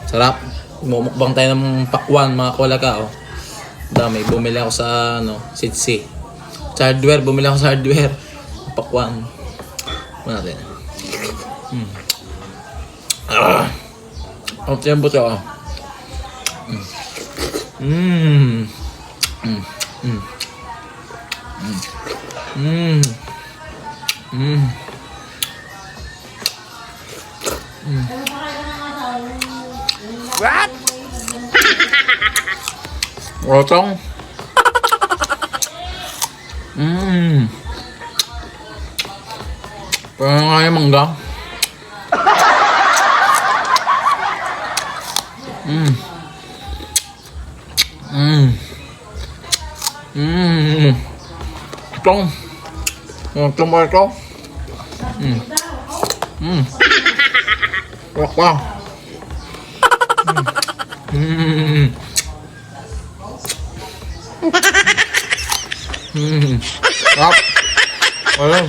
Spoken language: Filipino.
Sarap. Mumukbang tayo ng pakwan, mga kulaga, oh. Dami. Bumili ako sa, Sitsi. Sa hardware. Bumili ako sa hardware. Pakwan. Muna natin. Ang tiyempo siya, oh. What? Rotong. Parang nga yung mangga. Itong. Itong ba ito? Wak pa. Sarap. Ayun.